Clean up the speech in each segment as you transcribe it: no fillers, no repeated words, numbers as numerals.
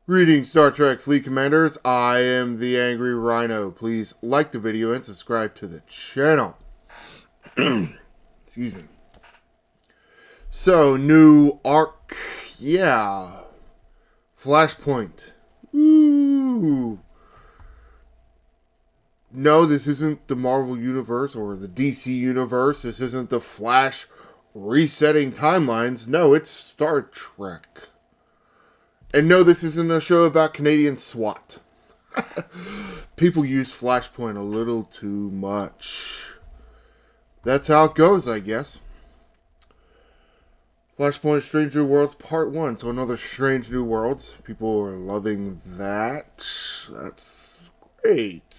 Greetings, Star Trek Fleet Commanders. I am the Angry Rhino. Please like the video and subscribe to the channel. Excuse me. So, new arc. Yeah. Flashpoint. Ooh. No, this isn't the Marvel Universe or the DC Universe. This isn't the Flash resetting timelines. No, it's Star Trek. And no, this isn't a show about Canadian SWAT. People use Flashpoint a little too much. That's how it goes, I guess. Flashpoint Strange New Worlds Part 1. So another Strange New Worlds. People are loving that. That's great.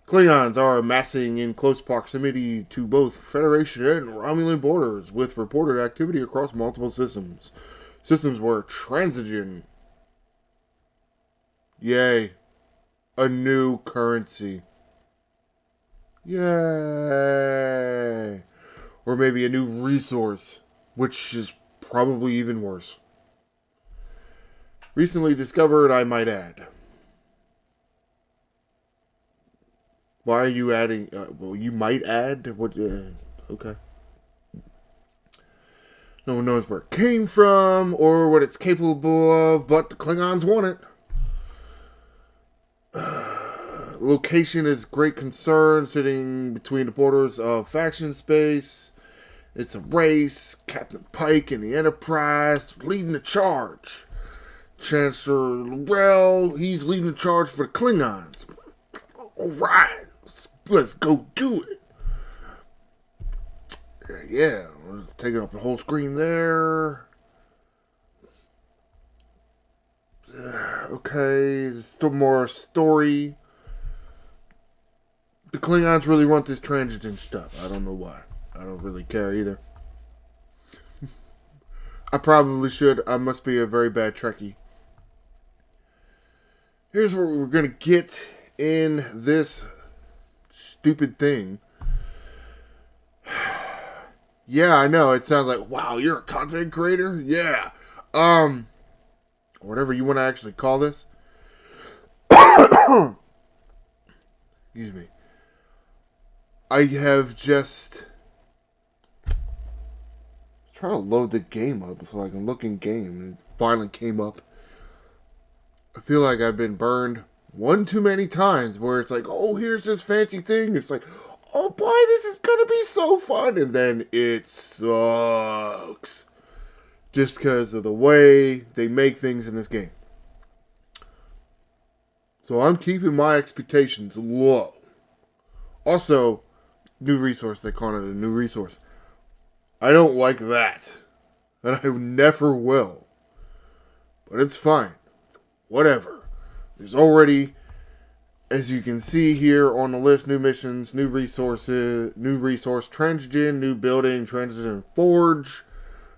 Klingons are amassing in close proximity to both Federation and Romulan borders, with reported activity across multiple systems. Systems were transigen. Yay. A new currency. Yay. Or maybe a new resource, which is probably even worse. Recently discovered, I might add. Why are you adding? Well, you might add? What? Okay. No one knows where it came from or what it's capable of, but the Klingons want it. Location is great concern, sitting between the borders of faction space. It's a race. Captain Pike and the Enterprise leading the charge. Chancellor Laurel, he's leading the charge for the Klingons. Alright, let's go do it. Yeah, taking up the whole screen there. Okay, there's still more story. The Klingons really want this transition stuff. I don't know why. I don't really care either. I probably should. I must be a very bad Trekkie. Here's what we're going to get in this stupid thing. Yeah, I know. It sounds like, wow, you're a content creator? Yeah. Whatever you want to actually call this. Excuse me. I have just trying to load the game up so I can look in game. It finally came up. I feel like I've been burned one too many times where it's like, oh, here's this fancy thing. It's like, oh boy, this is going to be so fun. And then it sucks. Just because of the way they make things in this game. So I'm keeping my expectations low. Also, new resource. They call it a new resource. I don't like that. And I never will. But it's fine. Whatever. There's already, as you can see here on the list, new missions, new resources, new resource, transigen, new building, transigen forge,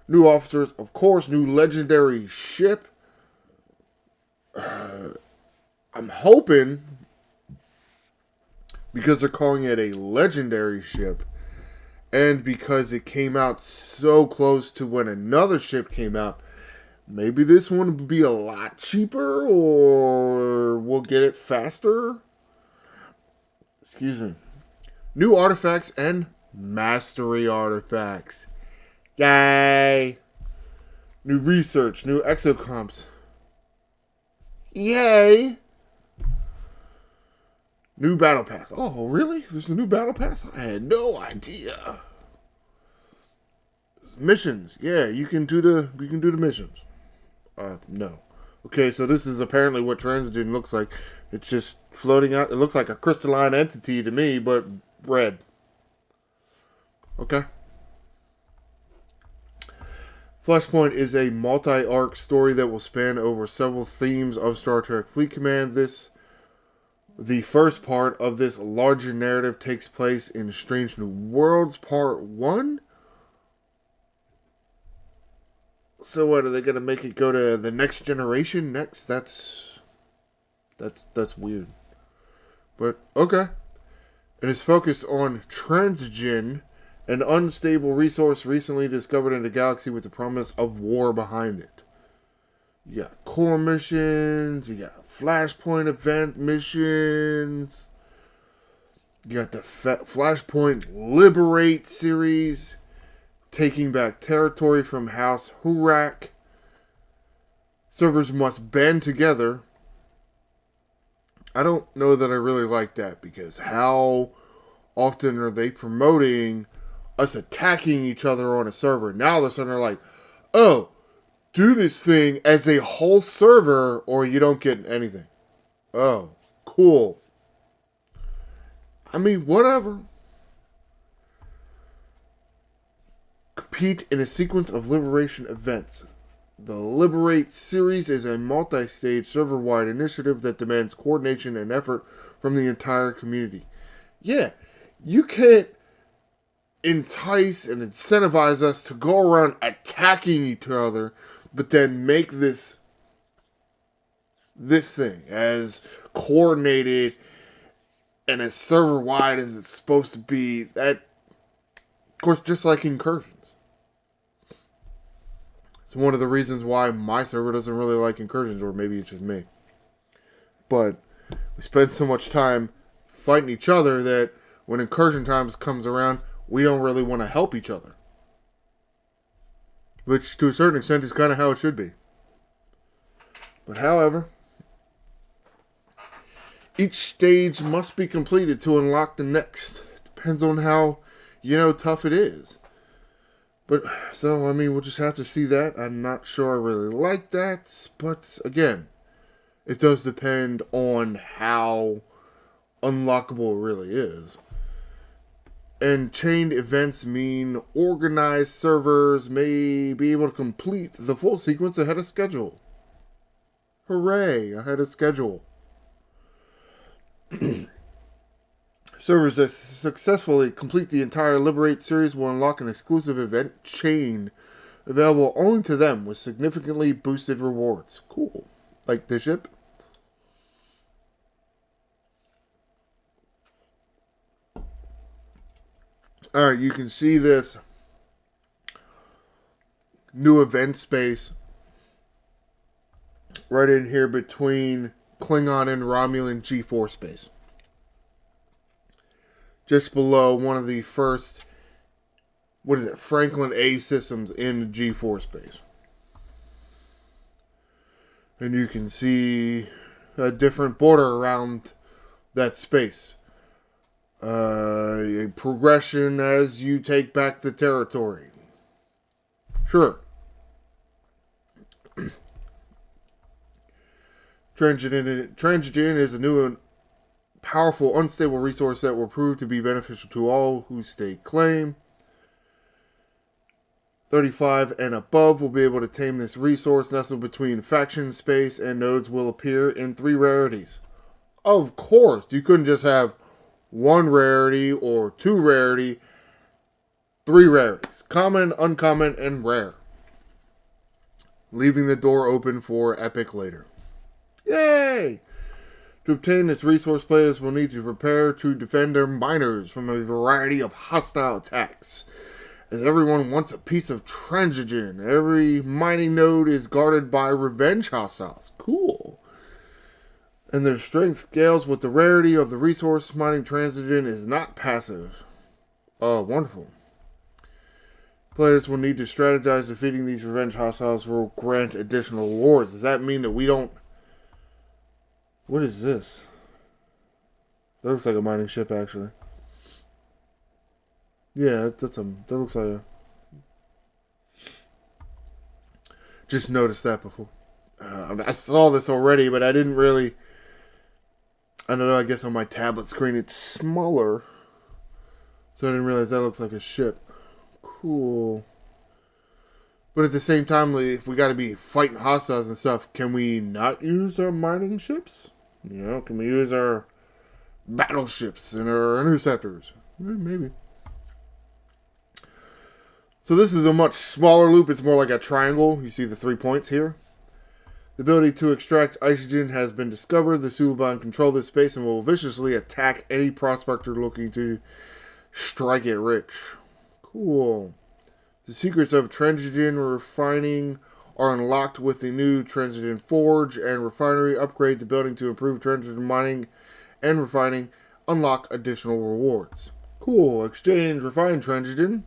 new officers, of course, new legendary ship. I'm hoping, because they're calling it a legendary ship, and because it came out so close to when another ship came out, maybe this one will be a lot cheaper, or we'll get it faster. Excuse me. New artifacts and mastery artifacts. Yay! New research, new exocomps. Yay! New battle pass. Oh, really? There's a new battle pass? I had no idea. Missions. Yeah, we can do the missions. No. Okay, so this is apparently what transigen looks like. It's just floating out. It looks like a crystalline entity to me, but red. Okay. Flashpoint is a multi-arc story that will span over several themes of Star Trek Fleet Command. The first part of this larger narrative takes place in Strange New Worlds Part 1. So what, are they going to make it go to the next generation next? That's weird. But, okay. It is focused on transigen, an unstable resource recently discovered in the galaxy with the promise of war behind it. Yeah, core missions. You got Flashpoint event missions. You got the Flashpoint Liberate series. Taking back territory from House Hurak. Servers must band together. I don't know that I really like that, because how often are they promoting us attacking each other on a server? Now all of a sudden they're like, oh, do this thing as a whole server or you don't get anything. Oh, cool. I mean, whatever. Compete in a sequence of liberation events. The Liberate series is a multi-stage server-wide initiative that demands coordination and effort from the entire community. Yeah, you can't entice and incentivize us to go around attacking each other, but then make this thing as coordinated and as server-wide as it's supposed to be. That, of course, just like incursions. It's one of the reasons why my server doesn't really like incursions, or maybe it's just me. But we spend so much time fighting each other that when incursion times comes around, we don't really want to help each other. Which, to a certain extent, is kind of how it should be. But however, each stage must be completed to unlock the next. It depends on how, tough it is. But, so, I mean, we'll just have to see that. I'm not sure I really like that. But, again, it does depend on how unlockable it really is. And chained events mean organized servers may be able to complete the full sequence ahead of schedule. Hooray, ahead of schedule. Servers that successfully complete the entire Liberate series will unlock an exclusive event chain available only to them with significantly boosted rewards. Cool. Like the ship? Alright, you can see this new event space right in here between Klingon and Romulan G4 space. Just below one of the first, Franklin A systems in G4 space. And you can see a different border around that space. A progression as you take back the territory. Sure. Transigen is a new and powerful, unstable resource that will prove to be beneficial to all who stake claim. 35 and above will be able to tame this resource nestled between faction space, and nodes will appear in 3 rarities. Of course, you couldn't just have 1 rarity or 2 rarity. 3 rarities. Common, uncommon, and rare. Leaving the door open for epic later. Yay! To obtain this resource, players will need to prepare to defend their miners from a variety of hostile attacks. As everyone wants a piece of Transigen, every mining node is guarded by revenge hostiles. Cool. And their strength scales with the rarity of the resource. Mining Transigen is not passive. Oh, wonderful. Players will need to strategize. Defeating these revenge hostiles will grant additional rewards. Does that mean that we don't... What is this? That looks like a mining ship, actually. Yeah, that looks like a... Just noticed that before. I saw this already, but I didn't really... I don't know, I guess on my tablet screen it's smaller. So I didn't realize that looks like a ship. Cool. But at the same time, if we got to be fighting hostiles and stuff, can we not use our mining ships? Can we use our battleships and our interceptors? Maybe. So this is a much smaller loop. It's more like a triangle. You see the 3 points here. The ability to extract isogen has been discovered. The Suliban control this space and will viciously attack any prospector looking to strike it rich. Cool. The secrets of Transigen refining are unlocked with the new Transigen Forge and Refinery. Upgrade the building to improve Transigen mining and refining. Unlock additional rewards. Cool. Exchange refined Transigen.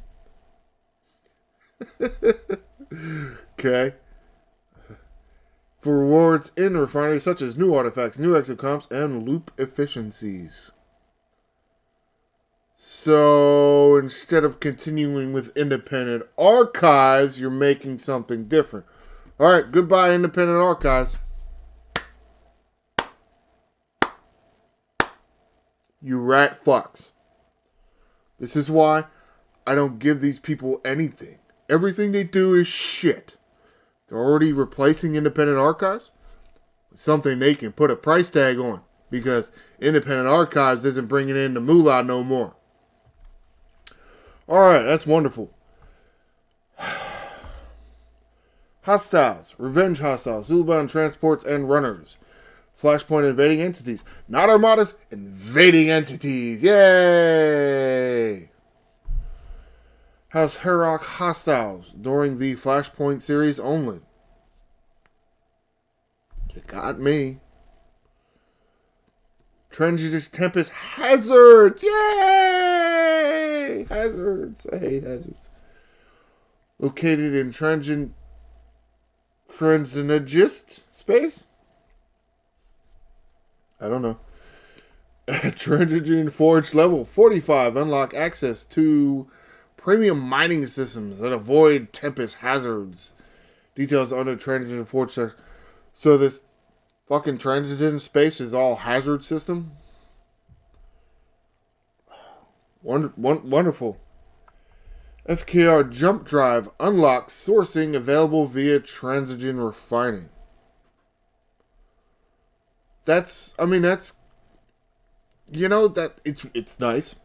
Okay. For rewards in the refinery such as new artifacts, new exit comps, and loop efficiencies. So instead of continuing with independent archives, you're making something different. Alright, goodbye independent archives. You rat fucks. This is why I don't give these people anything. Everything they do is shit. They're already replacing independent archives with something they can put a price tag on, because independent archives isn't bringing in the moolah no more. Alright, that's wonderful. Hostiles. Revenge hostiles. Zulbound transports and runners. Flashpoint invading entities. Not armadas, invading entities. Yay! Has Herok hostiles during the Flashpoint series only. You got me. Transitus Tempest hazards. Yay! Hazards. I hate hazards. Located in Transinagist space? I don't know. Transigen Forge level 45. Unlock access to premium mining systems that avoid Tempest hazards. Details under Transigen Forge. So this fucking Transigen space is all hazard system? Wonderful. FKR Jump Drive unlocks sourcing available via Transigen refining. That's it's nice.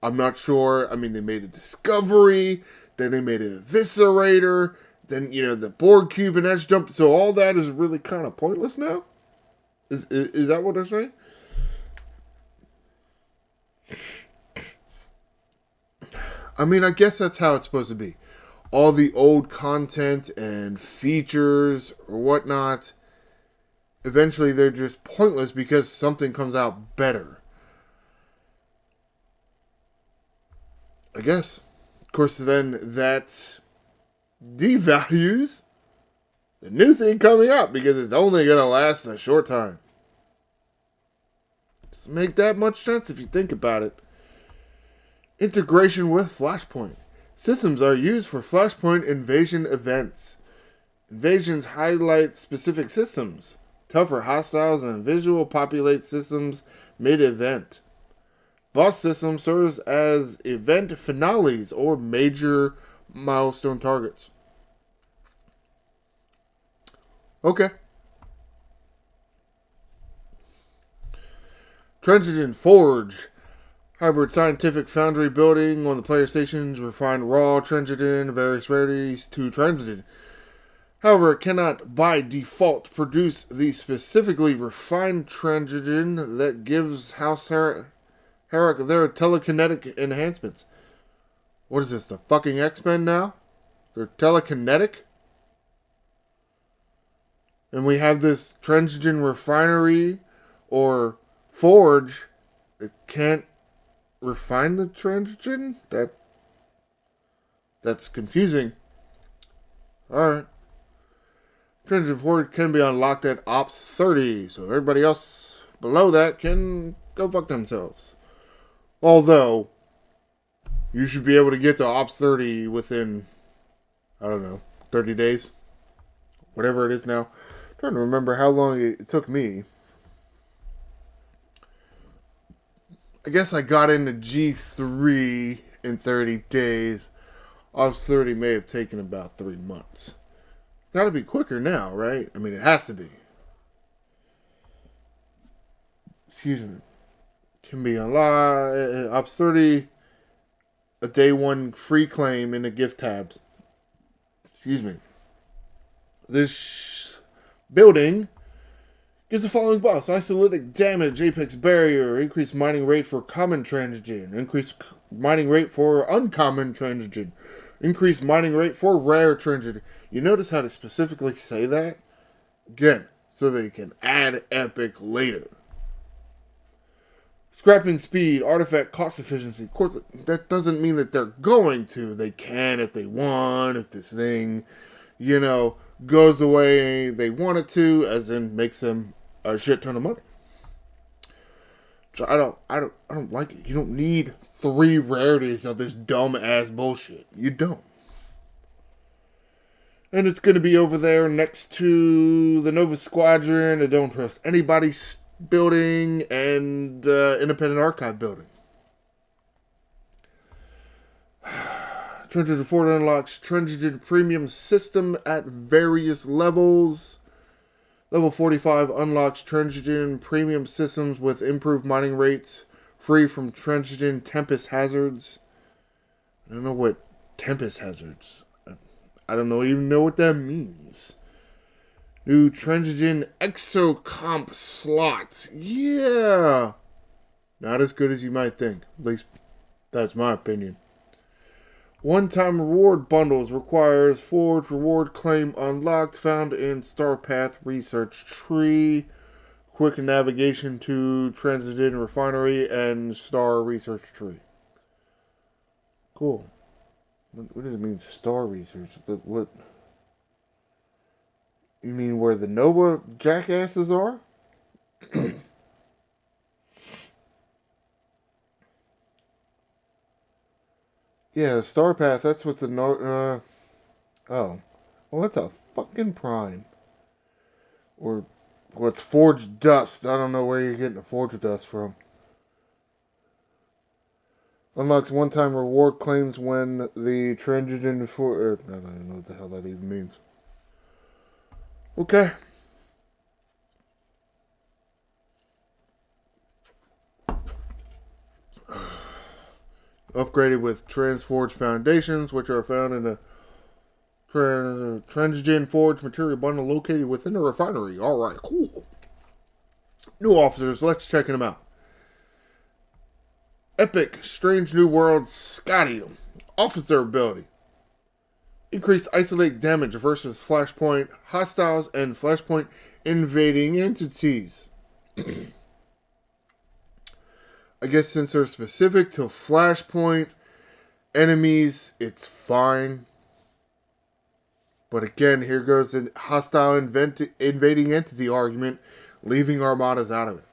I'm not sure. I mean, they made a discovery, then they made an eviscerator, then, the Borg cube and Edge jump. So all that is really kind of pointless now? Is that what they're saying? I mean, I guess that's how it's supposed to be. All the old content and features or whatnot, eventually they're just pointless because something comes out better. I guess. Of course, then that devalues the new thing coming up because it's only going to last a short time. Doesn't make that much sense if you think about it. Integration with Flashpoint. Systems are used for Flashpoint invasion events. Invasions highlight specific systems. Tougher hostiles and visual populate systems mid-event. Boss system serves as event finales or major milestone targets. Okay. Transigen Forge. Hybrid scientific foundry building on the player stations. Refined raw Transigen, various rarities to Transigen. However, it cannot by default produce the specifically refined Transigen that gives House Herrick their telekinetic enhancements. What is this, the fucking X-Men now? They're telekinetic? And we have this Transigen refinery or forge that can't refine the Transigen? That's confusing. Alright. Transigen Forge can be unlocked at Ops 30, so everybody else below that can go fuck themselves. Although, you should be able to get to Ops 30 within, 30 days. Whatever it is now. I'm trying to remember how long it took me. I guess I got into G3 in 30 days. Ops 30 may have taken about 3 months. Gotta be quicker now, right? I mean, it has to be. Excuse me. Can be unlocked. Ops 30, a day one free claim in the gift tabs. Excuse me. This building gives the following buffs: isolatic damage, apex barrier, increased mining rate for common Transigen, increased mining rate for uncommon Transigen, Increased mining rate for rare Trinity. You notice how to specifically say that? Again, so they can add epic later. Scrapping speed, artifact cost efficiency. Of course, that doesn't mean that they're going to. They can if they want, if this thing, goes the way they want it to, as in makes them a shit ton of money. So I don't like it. You don't need 3 rarities of this dumb ass bullshit. You don't. And it's going to be over there next to the Nova Squadron, a Don't Trust Anybody building, and Independent Archive building. Trenchage Fort unlocks Trenchage Premium System at various levels. Level 45 unlocks Trenchage Premium Systems with improved mining rates, free from Trenchage Tempest Hazards. I don't know what Tempest Hazards. I don't even know what that means. New Trenchage Exocomp slot. Yeah. Not as good as you might think. At least, that's my opinion. One-time reward bundles requires Forge reward claim unlocked, found in Star Path Research Tree. Quick navigation to Transitin Refinery and Star Research Tree. Cool. What does it mean, Star Research? What? You mean where the Nova jackasses are? Yeah, the Star Path, that's what the oh. Well, that's a fucking prime. Or, it's Forged Dust. I don't know where you're getting the Forged Dust from. Unlocks one-time reward claims when the Transitin for... I don't even know what the hell that even means. Okay. Upgraded with Transforged Foundations, which are found in a Transigen Forge material bundle located within the refinery. Alright, cool. New officers, let's check them out. Epic Strange New World Scotty. Officer ability. Increase isolate damage versus Flashpoint hostiles and Flashpoint invading entities. I guess since they're specific to Flashpoint enemies, it's fine. But again, here goes the hostile invading entity argument, leaving armadas out of it.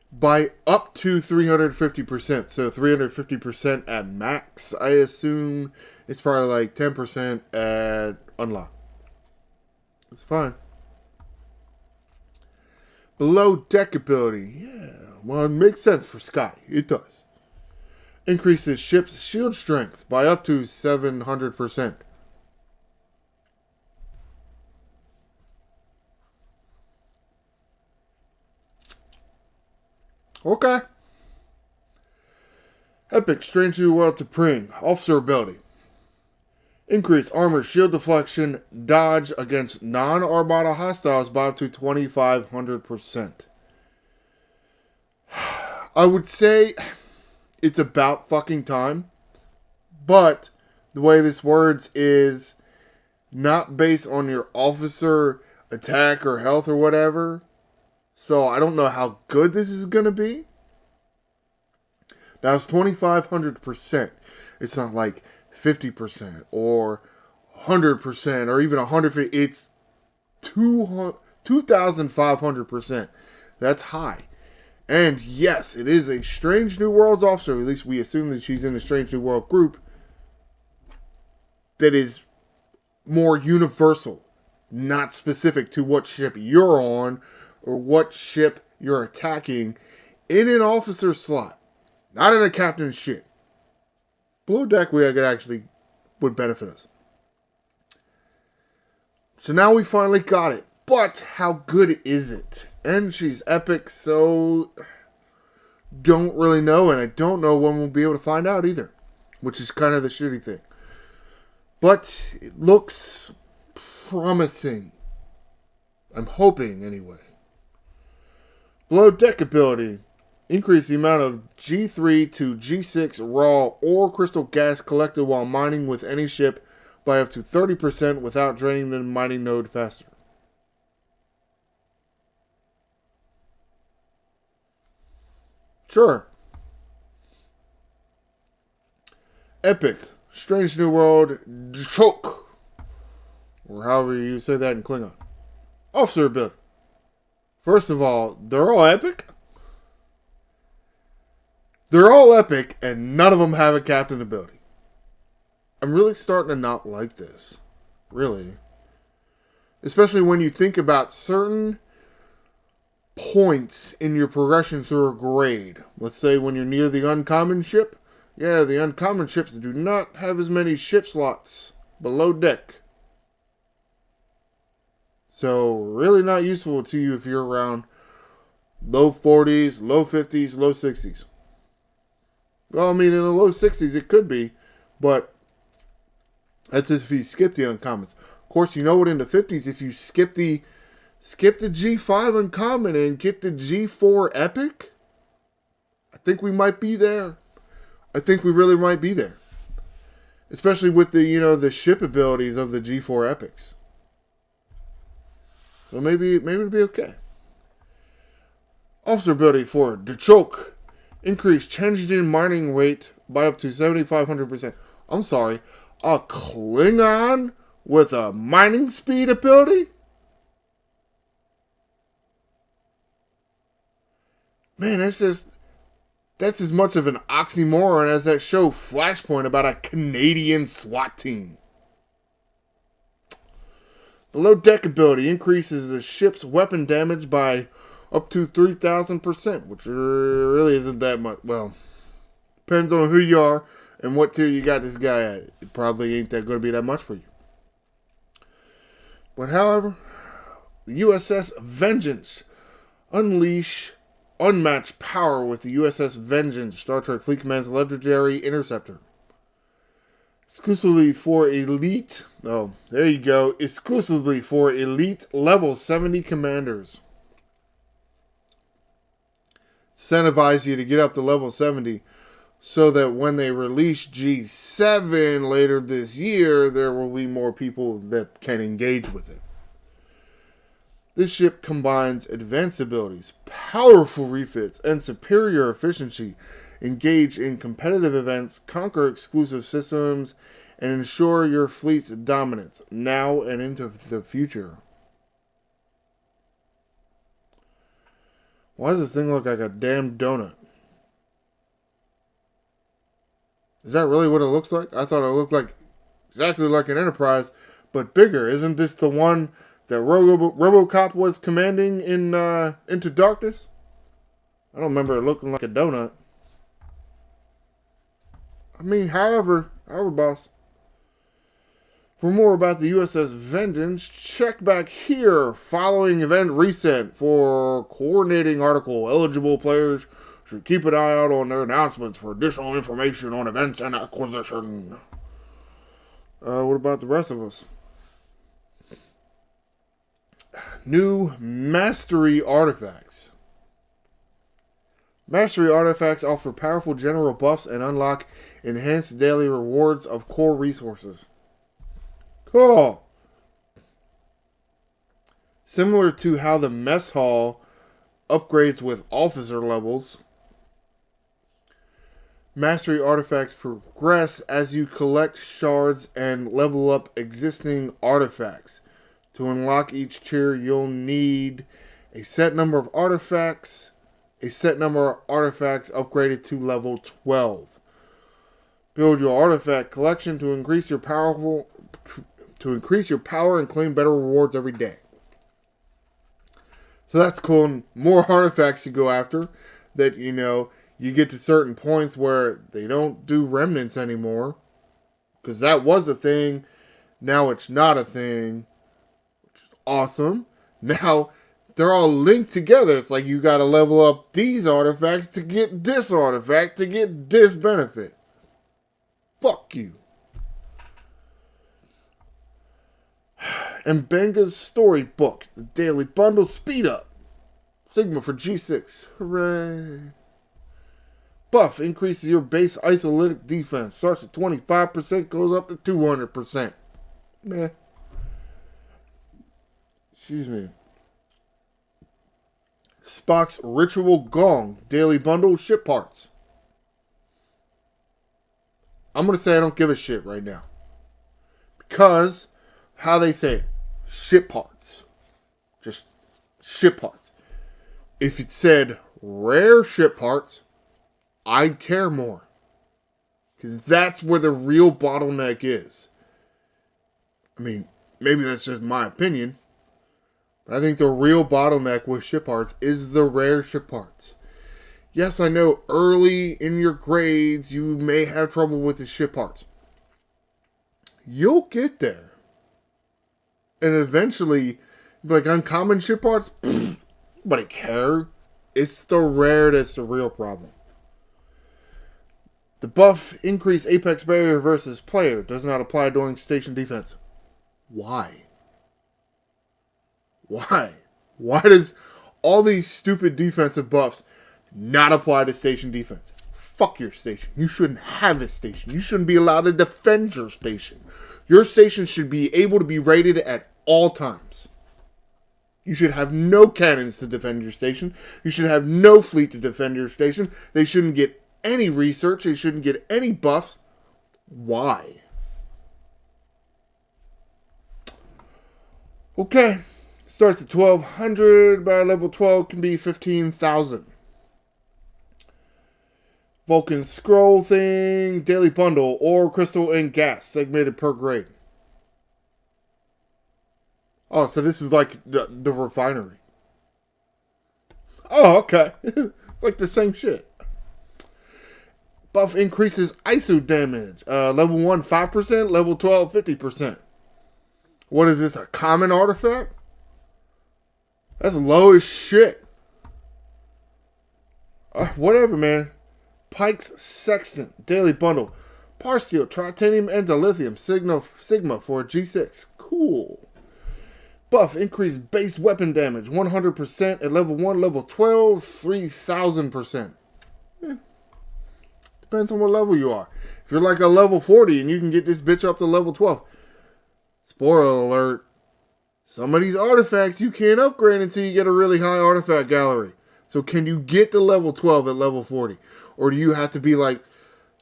By up to 350%. So 350% at max, I assume. It's probably like 10% at unlock. It's fine. Below deck ability. Yeah, well, it makes sense for Scotty. It does. Increases ship's shield strength by up to 700%. Okay. Epic Strange New World to Pring. Officer ability. Increase armor, shield deflection, dodge against non-armada hostiles by up to 2,500%. I would say it's about fucking time. But the way this words is not based on your officer attack or health or whatever. So I don't know how good this is going to be. Now it's 2,500%. It's not like 50% or 100% or even 150%. It's 2,500%. That's high. And yes, it is a Strange New Worlds officer. At least we assume that she's in a Strange New World group that is more universal, not specific to what ship you're on or what ship you're attacking, in an officer slot, not in a captain's ship. Below deck, would benefit us. So now we finally got it. But how good is it? And she's epic, so don't really know, and I don't know when we'll be able to find out either, which is kind of the shitty thing. But it looks promising. I'm hoping, anyway. Below deck ability. Increase the amount of G3 to G6 raw or crystal gas collected while mining with any ship by up to 30% without draining the mining node faster. Sure. Epic. Strange New World. Choke. Or however you say that in Klingon. Officer ability. First of all, they're all epic. They're all epic, and none of them have a captain ability. I'm really starting to not like this. Really. Especially when you think about certain points in your progression through a grade. Let's say when you're near the uncommon ship. Yeah, the uncommon ships do not have as many ship slots below deck. So, really not useful to you if you're around low 40s, low 50s, low 60s. Well, I mean, in the low 60s it could be, but that's if you skip the uncommons. Of course, you know what, in the 50s, if you skip the G5 uncommon and get the G4 epic, I think we might be there. I think we really might be there. Especially with the ship abilities of the G4 epics. So maybe it'll be okay. Officer ability for the choke. Increase Changeling mining rate by up to 7,500%. I'm sorry. A Klingon with a mining speed ability? Man, that's as much of an oxymoron as that show Flashpoint about a Canadian SWAT team. Below deck ability increases the ship's weapon damage by up to 3,000%, which really isn't that much. Well, depends on who you are and what tier you got this guy at. It probably ain't that going to be that much for you. But however, the USS Vengeance. Unleash unmatched power with the USS Vengeance, Star Trek Fleet Command's legendary interceptor. Exclusively for elite... Oh, there you go. Exclusively for elite level 70 commanders. Incentivize you to get up to level 70 so that when they release G7 later this year, there will be more people that can engage with it. This ship combines advanced abilities, powerful refits, and superior efficiency. Engage in competitive events, conquer exclusive systems, and ensure your fleet's dominance now and into the future. Why does this thing look like a damn donut? Is that really what it looks like? I thought it looked like exactly like an Enterprise, but bigger. Isn't this the one that RoboCop was commanding in Into Darkness? I don't remember it looking like a donut. I mean, however, boss. For more about the USS Vengeance, check back here following event reset for coordinating article. Eligible players should keep an eye out on their announcements for additional information on events and acquisition. What about the rest of us? New Mastery Artifacts. Mastery Artifacts offer powerful general buffs and unlock enhanced daily rewards of core resources. Cool. Similar to how the mess hall upgrades with officer levels, Mastery Artifacts progress as you collect shards and level up existing artifacts. To unlock each tier, you'll need a set number of artifacts. A set number of artifacts upgraded to level 12. Build your artifact collection to increase your power and claim better rewards every day. So that's cool. More artifacts to go after. That you get to certain points where they don't do remnants anymore, because that was a thing. Now it's not a thing, which is awesome. Now they're all linked together. It's like you got to level up these artifacts to get this artifact to get this benefit. Fuck you. And Benga's storybook, the daily bundle speed up. Sigma for G6. Hooray. Buff increases your base isolytic defense. Starts at 25%, goes up to 200%. Meh. Excuse me. Spock's Ritual Gong Daily Bundle Ship Parts. I'm going to say I don't give a shit right now. Because how they say it. Ship parts. Just ship parts. If it said rare ship parts, I'd care more. Because that's where the real bottleneck is. I mean, maybe that's just my opinion. But I think the real bottleneck with ship parts is the rare ship parts. Yes, I know early in your grades you may have trouble with the ship parts. You'll get there. And eventually, like uncommon ship parts, nobody care. It's the rare that's the real problem. The buff increase apex barrier versus player does not apply during station defense. Why? Why? Why does all these stupid defensive buffs not apply to station defense? Fuck your station. You shouldn't have a station. You shouldn't be allowed to defend your station. Your station should be able to be rated at all times. You should have no cannons to defend your station. You should have no fleet to defend your station. They shouldn't get any research. They shouldn't get any buffs. Why? Okay. Starts at 1200. By level 12 can be 15,000. Vulcan Scroll thing. Daily Bundle. Ore, Crystal, and Gas. Segmented per grade. Oh, so this is like the refinery. Oh, okay. It's like the same shit. Buff increases ISO damage. Level 1, 5%. Level 12, 50%. What is this, a common artifact? That's low as shit. Whatever, man. Pike's Sextant. Daily Bundle. Parsteel, Tritanium, and Dilithium. Sigma for G6. Cool. Buff, increase base weapon damage, 100% at level 1, level 12, 3,000%. Depends on what level you are. If you're like a level 40 and you can get this bitch up to level 12. Spoiler alert. Some of these artifacts you can't upgrade until you get a really high artifact gallery. So can you get to level 12 at level 40? Or do you have to be like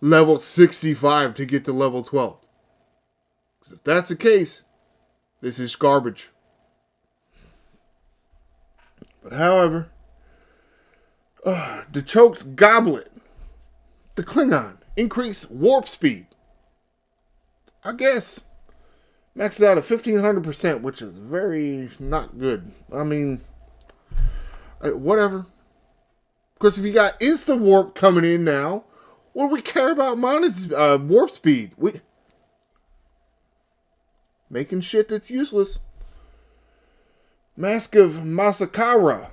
level 65 to get to level 12? If that's the case, this is garbage. But however, the Choke's Goblet, the Klingon, increase warp speed. I guess. Maxes out at 1,500%, which is very not good. I mean, whatever. Because if you got instant warp coming in now, what do we care about minus warp speed? We making shit that's useless. Mask of Masakara.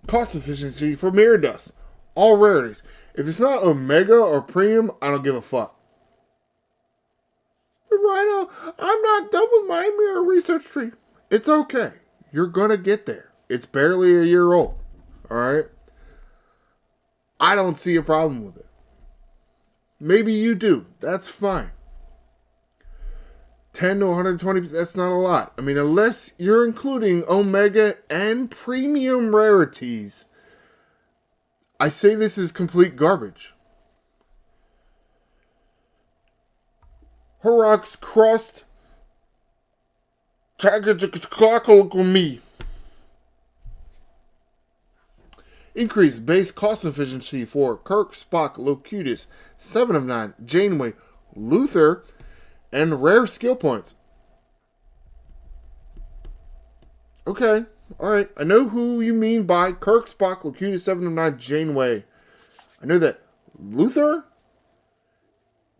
Cost efficiency for mirror dust. All rarities. If it's not Omega or Premium, I don't give a fuck. But Rhino, I'm not done with my mirror research tree. It's okay. You're gonna get there. It's barely a year old. Alright? I don't see a problem with it. Maybe you do. That's fine. 10 to 120%, that's not a lot. I mean, unless you're including Omega and Premium rarities, I say this is complete garbage. Horrocks Crust. Me. Increase base cost efficiency for Kirk, Spock, Locutus, 7 of 9, Janeway, Luther, and rare skill points. Okay. Alright. I know who you mean by Kirk, Spock, Locutus, 7 of 9, Janeway. I know that. Luther?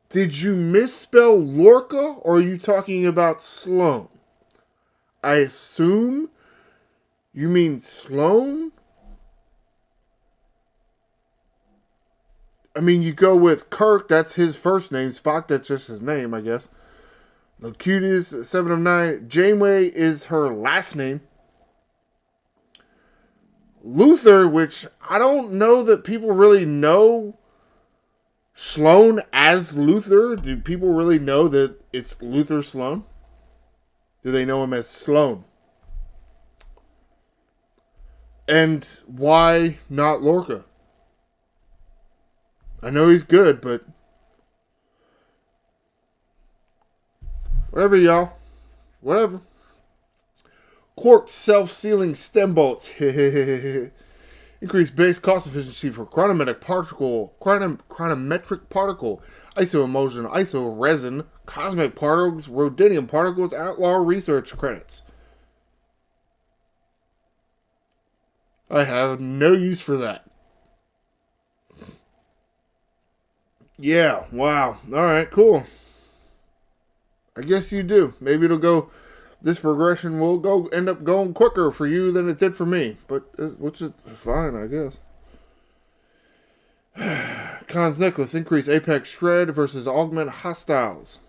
Did you misspell Lorca or are you talking about Sloan? I assume you mean Sloan? I mean, you go with Kirk, that's his first name. Spock, that's just his name, I guess. Locutus, 7 of 9. Janeway is her last name. Luther, which I don't know that people really know Sloan as Luther. Do people really know that it's Luther Sloan? Do they know him as Sloan? And why not Lorca? I know he's good, but whatever, y'all. Whatever. Quartz self-sealing stem bolts. Increase base cost efficiency for chronometric particle, iso-emulsion, iso-resin, cosmic particles, rhodium particles, outlaw research credits. I have no use for that. Yeah, wow. Alright, cool. I guess you do. Maybe it'll go... This progression will end up going quicker for you than it did for me. But, which is fine, I guess. Khan's Necklace. Increase Apex Shred versus Augment Hostiles.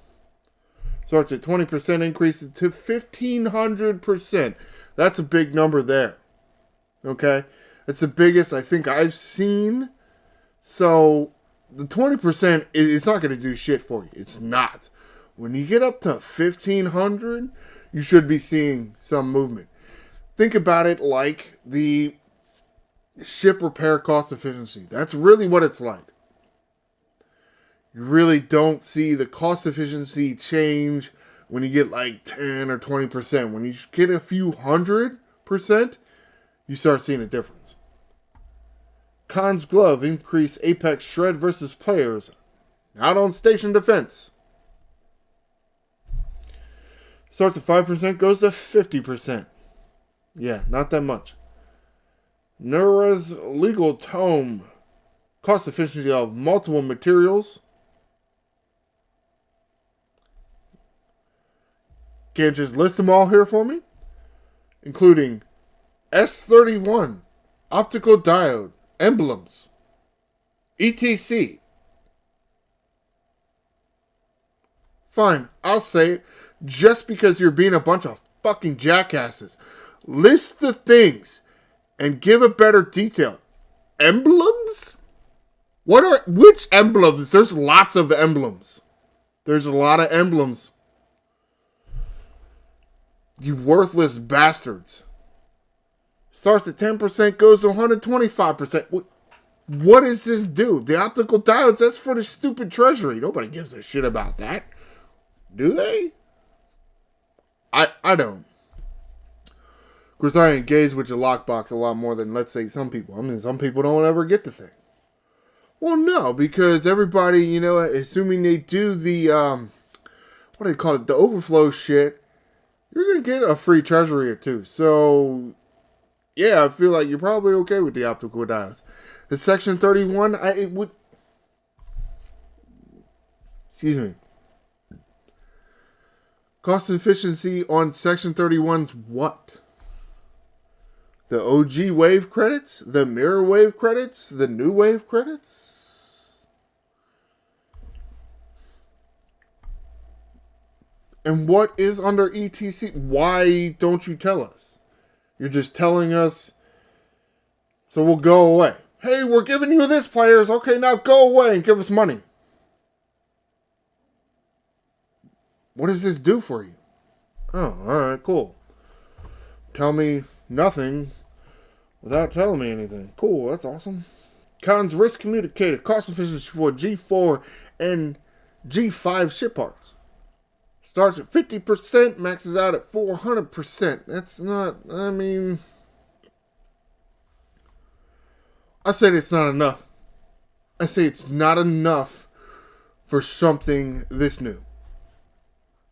Starts at 20%, increases to 1,500%. That's a big number there. Okay? That's the biggest I think I've seen. So, the 20%, it's not going to do shit for you. It's not. When you get up to 1,500, you should be seeing some movement. Think about it like the ship repair cost efficiency. That's really what it's like. You really don't see the cost efficiency change when you get like 10 or 20%. When you get a few 100%, you start seeing a difference. Khan's Glove. Increase Apex Shred versus players. Not on station defense. Starts at 5%, goes to 50%. Yeah, not that much. Neura's Legal Tome. Cost efficiency of multiple materials. Can't just list them all here for me? Including S31, optical diode, emblems, ETC. Fine, I'll say it. Just because you're being a bunch of fucking jackasses. List the things and give a better detail. Emblems? Which emblems? There's lots of emblems. There's a lot of emblems. You worthless bastards. Starts at 10%, goes to 125%. What does this do? The optical diodes, that's for the stupid treasury. Nobody gives a shit about that. Do they? I don't. Of course, I engage with your lockbox a lot more than, let's say, some people. I mean, some people don't ever get the thing. Well, no, because everybody, you know, assuming they do the, what do they call it, the overflow shit, you're going to get a free treasury or two. So, yeah, I feel like you're probably okay with the optical diodes. The Section 31, it would... Excuse me. Cost efficiency on Section 31's what? The OG wave credits? The mirror wave credits? The new wave credits? And what is under ETC? Why don't you tell us? You're just telling us, so we'll go away. Hey, we're giving you this, players. Okay, now go away and give us money. What does this do for you? Oh, alright, cool. Tell me nothing without telling me anything. Cool, that's awesome. Khan's Risk Communicator. Cost efficiency for G4 and G5 ship parts. Starts at 50%, maxes out at 400%. That's not, I mean... I said it's not enough. I say it's not enough for something this new.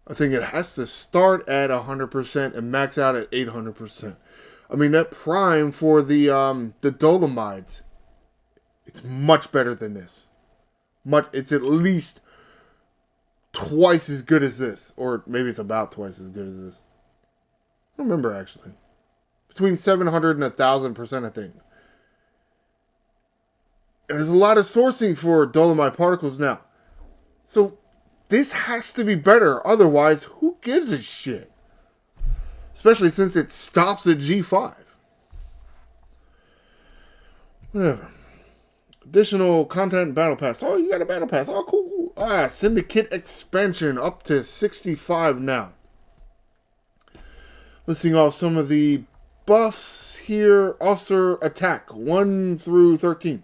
I think it has to start at 100% and max out at 800%. I mean, that prime for the Dolomites, it's much better than this. It's at least twice as good as this. Or maybe it's about twice as good as this. I don't remember, actually. Between 700 and 1,000%, I think. And there's a lot of sourcing for Dolomite particles now. So... this has to be better. Otherwise, who gives a shit? Especially since it stops at G5. Whatever. Additional content battle pass. Oh, you got a battle pass. Oh, cool. Syndicate expansion up to 65 now. Listing off some of the buffs here. Officer attack 1 through 13.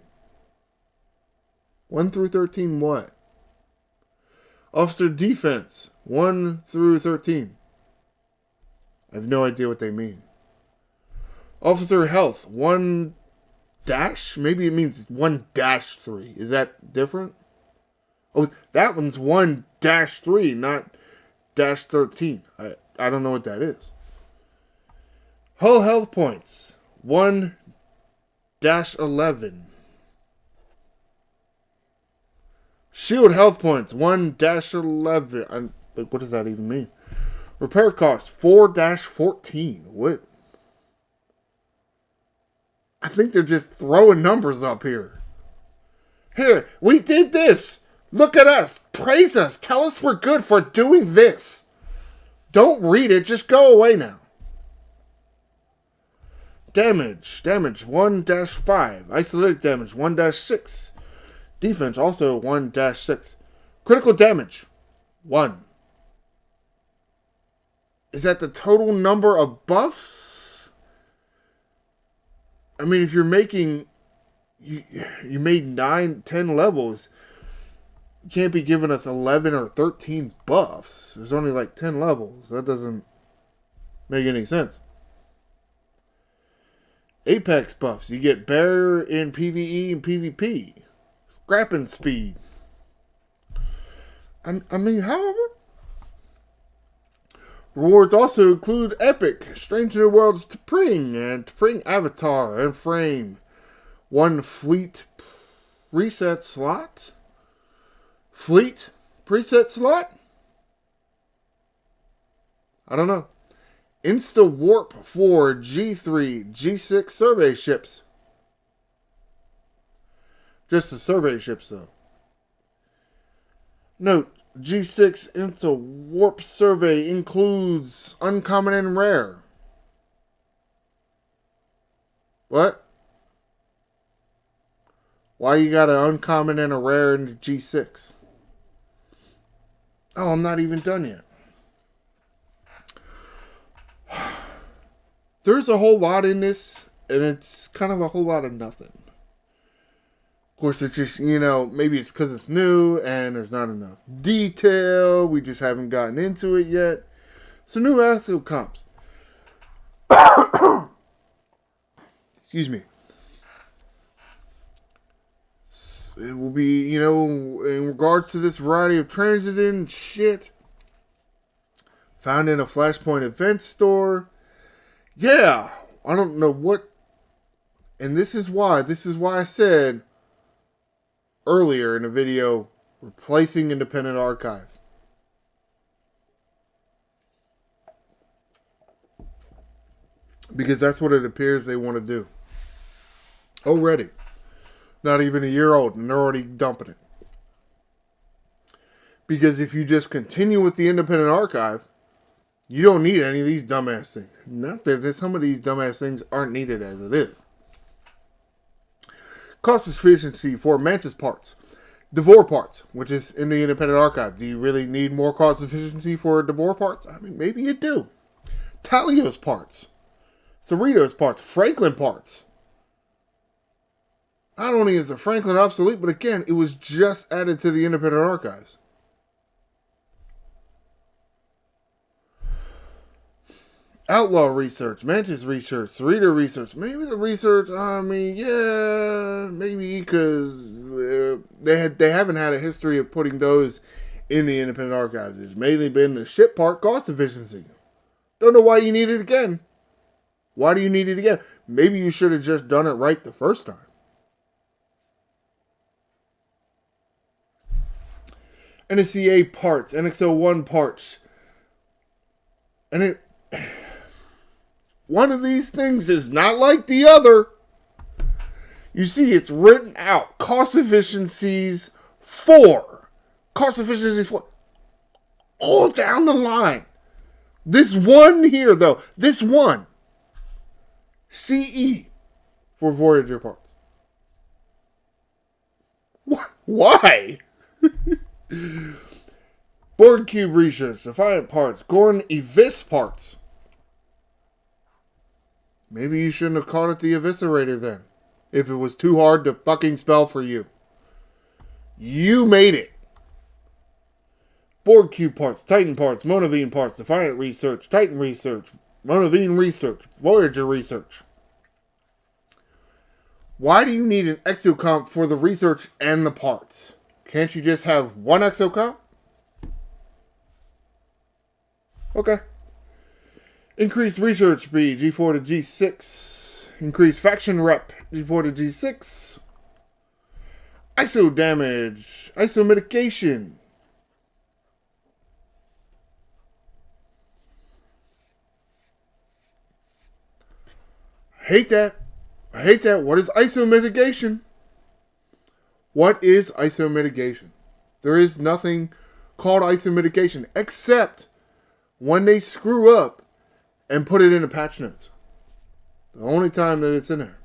1 through 13 what? Officer defense 1 through 13. I have no idea what they mean. Officer health 1 dash? Maybe it means 1-3. Is that different? Oh, that one's 1-3, not -13. I don't know what that is. Hull health points 1-11. Shield health points 1-11. What does that even mean? Repair costs 4-14. What? I think they're just throwing numbers up here. Here, we did this. Look at us. Praise us. Tell us we're good for doing this. Don't read it. Just go away now. Damage 1-5. Isolated damage 1-6. Defense also 1-6. Critical damage 1. Is that the total number of buffs? I mean, if you're making... You made 9, 10 levels. You can't be giving us 11 or 13 buffs. There's only like 10 levels. That doesn't make any sense. Apex buffs. You get better in PvE and PvP. Scrapping speed. I mean, however... Rewards also include Epic, Strange New Worlds T'Pring, and T'Pring Avatar and Frame. 1 fleet preset slot? Fleet preset slot? I don't know. Insta warp for G3, G6 survey ships. Just the survey ships though. Note, G6 Insta warp survey includes uncommon and rare. What? Why you got an uncommon and a rare in the G6? Oh, I'm not even done yet. There's a whole lot in this, and it's kind of a whole lot of nothing. Of course, it's just, maybe it's because it's new and there's not enough detail. We just haven't gotten into it yet. So, new ASCO comps. Excuse me. It will be, in regards to this variety of transiting shit, found in a Flashpoint event store. Yeah, I don't know what, and this is why I said earlier in the video, replacing Independent Archive. Because that's what it appears they want to do. Already. Not even a year old, and they're already dumping it. Because if you just continue with the Independent Archive, you don't need any of these dumbass things. Not that some of these dumbass things aren't needed as it is. Cost efficiency for Mantis parts. Devore parts, which is in the Independent Archive. Do you really need more cost efficiency for Devore parts? I mean, maybe you do. Talios parts. Cerritos parts. Franklin parts. Not only is the Franklin obsolete, but again, it was just added to the Independent Archives. Outlaw research, Mantis research, Cerrito research. Maybe the research, maybe because they haven't had a history of putting those in the Independent Archives. It's mainly been the ship part cost efficiency. Don't know why you need it again. Why do you need it again? Maybe you should have just done it right the first time. NSCA parts, NX01 parts. And one of these things is not like the other. You see, it's written out. Cost efficiencies 4. Cost efficiencies 4. All down the line. This one here, though. This one. CE for Voyager parts. Why? Borg Cube Research, Defiant Parts, Gorn Evis Parts. Maybe you shouldn't have called it the Eviscerator then. If it was too hard to fucking spell for you. You made it. Borg Cube Parts, Titan Parts, Monavine Parts, Defiant Research, Titan Research, Monavine Research, Voyager Research. Why do you need an exocomp for the research and the parts? Can't you just have one exocomp? Okay. Increase research speed, G4 to G6. Increase faction rep, G4 to G6. ISO damage, ISO mitigation. I hate that. What is ISO mitigation? What is ISO mitigation? There is nothing called ISO mitigation except when they screw up and put it in a patch notes. The only time that it's in there.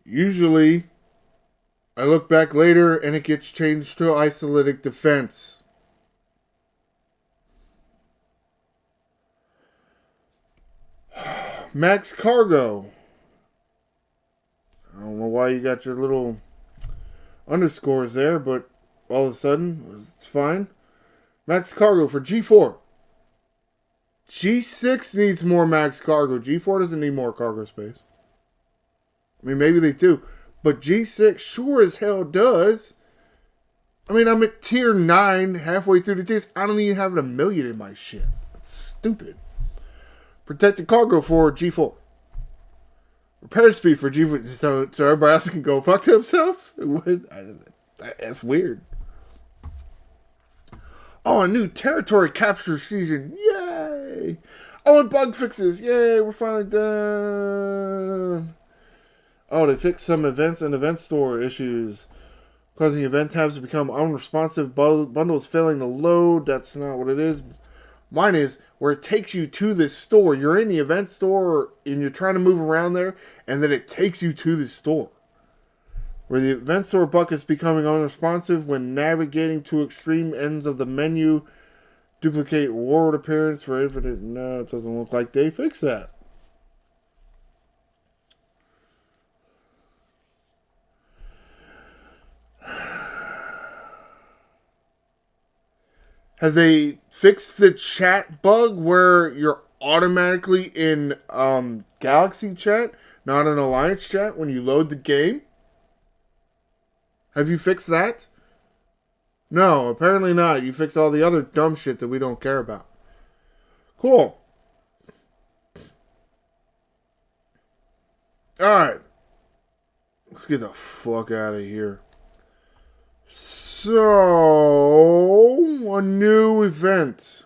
Usually, I look back later and it gets changed to isolytic defense. Max cargo. I don't know why you got your little underscores there, but all of a sudden, it's fine. Max cargo for G4. G6 needs more max cargo. G4 doesn't need more cargo space. I mean, maybe they do. But G6 sure as hell does. I mean, I'm at tier 9, halfway through the tiers. I don't even have 1,000,000 in my shit. That's stupid. Protected cargo for G4. Repair speed for G4. So everybody else can go fuck themselves? That's weird. Oh, a new territory capture season. Yay! Oh, and bug fixes. Yay, we're finally done. Oh, they fixed some events and event store issues, causing event tabs to become unresponsive. Bundles failing to load. That's not what it is. Mine is where it takes you to this store. You're in the event store and you're trying to move around there, and then it takes you to the store. Where the event store bucket's becoming unresponsive when navigating to extreme ends of the menu. Duplicate reward appearance for infinite. No, it doesn't look like they fixed that. Have they fixed the chat bug where you're automatically in Galaxy chat, not in Alliance chat when you load the game? Have you fixed that? No, apparently not. You fixed all the other dumb shit that we don't care about. Cool. Alright. Let's get the fuck out of here. So, a new event.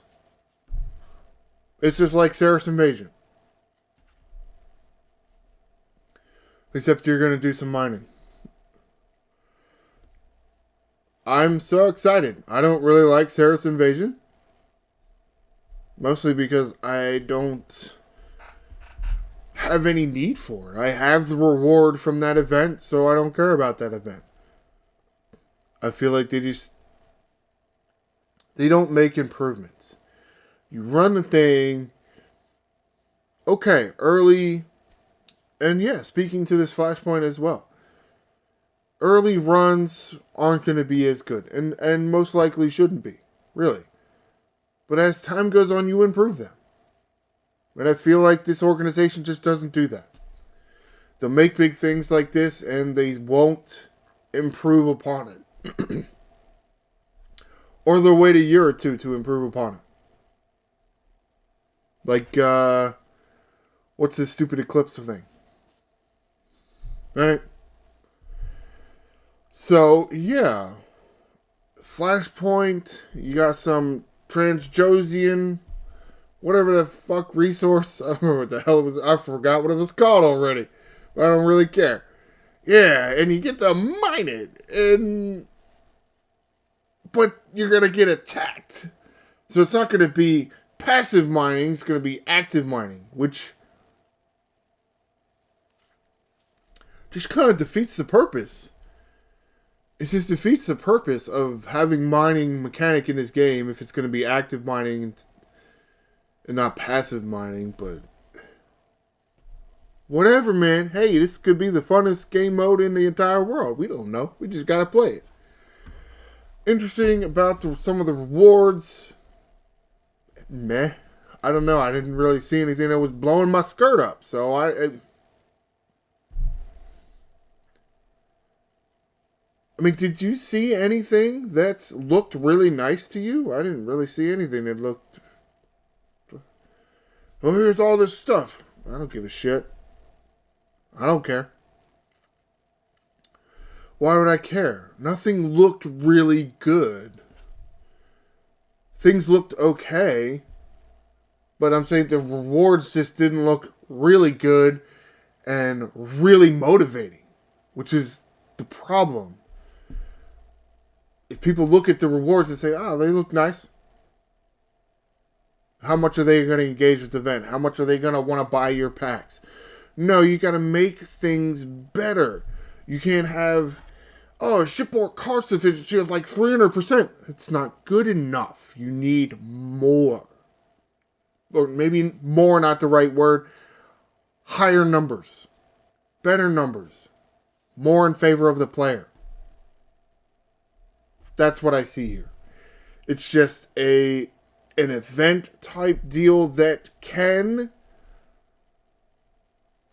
It's just like Sarah's Invasion. Except you're going to do some mining. I'm so excited. I don't really like Sarah's Invasion. Mostly because I don't have any need for it. I have the reward from that event, so I don't care about that event. I feel like they don't make improvements. You run the thing, okay, early, and yeah, speaking to this Flashpoint as well. Early runs aren't going to be as good, and most likely shouldn't be, really. But as time goes on, you improve them. And I feel like this organization just doesn't do that. They'll make big things like this, and they won't improve upon it. Or they'll wait a year or two to improve upon it. Like, what's this stupid Eclipse thing? Right? So, yeah. Flashpoint, you got some Transjosian, whatever the fuck resource. I don't remember what the hell it was. I forgot what it was called already. But I don't really care. Yeah, and you get to mine it. But you're going to get attacked. So it's not going to be passive mining. It's going to be active mining. Which just kind of defeats the purpose. It just defeats the purpose of having mining mechanic in this game if it's going to be active mining and not passive mining, but whatever, man. Hey, this could be the funnest game mode in the entire world. We don't know. We just got to play it. Interesting about some of the rewards. Meh. I don't know. I didn't really see anything that was blowing my skirt up. So I mean, did you see anything that looked really nice to you? I didn't really see anything that looked... Oh, here's all this stuff. I don't give a shit. I don't care. Why would I care? Nothing looked really good. Things looked okay. But I'm saying the rewards just didn't look really good and really motivating. Which is the problem. If people look at the rewards and say, oh, they look nice. How much are they going to engage with the event? How much are they going to want to buy your packs? No, you got to make things better. You can't have, oh, shipboard cart efficiency is like 300%. It's not good enough. You need more. Or maybe more, not the right word. Higher numbers. Better numbers. More in favor of the player. That's what I see here. It's just an event type deal that can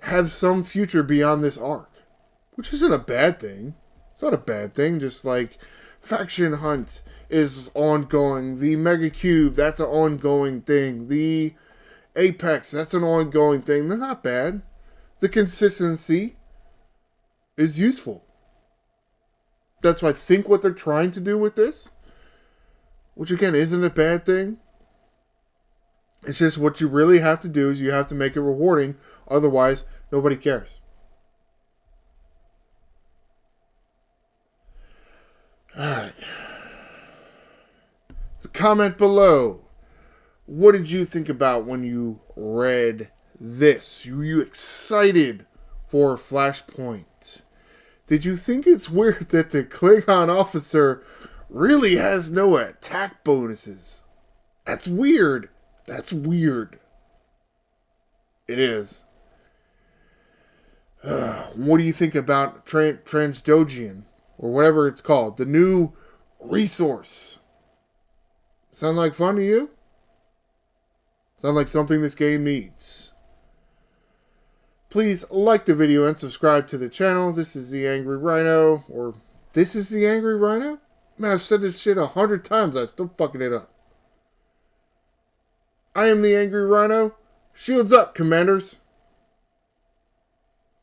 have some future beyond this arc. Which isn't a bad thing. It's not a bad thing. Just like Faction Hunt is ongoing. The Mega Cube, that's an ongoing thing. The Apex, that's an ongoing thing. They're not bad. The consistency is useful. That's why I think what they're trying to do with this, which again isn't a bad thing. It's just what you really have to do is you have to make it rewarding. Otherwise, nobody cares. Alright. So comment below. What did you think about when you read this? Were you excited for Flashpoint? Did you think it's weird that the Klingon officer really has no attack bonuses? That's weird. That's weird. It is. What do you think about Transdogian? Or whatever it's called. The new resource. Sound like fun to you? Sound like something this game needs. Please like the video and subscribe to the channel. This is the Angry Rhino. Or this is the Angry Rhino? Man, I've said this shit 100 times. I'm still fucking it up. I am the Angry Rhino. Shields up, Commanders.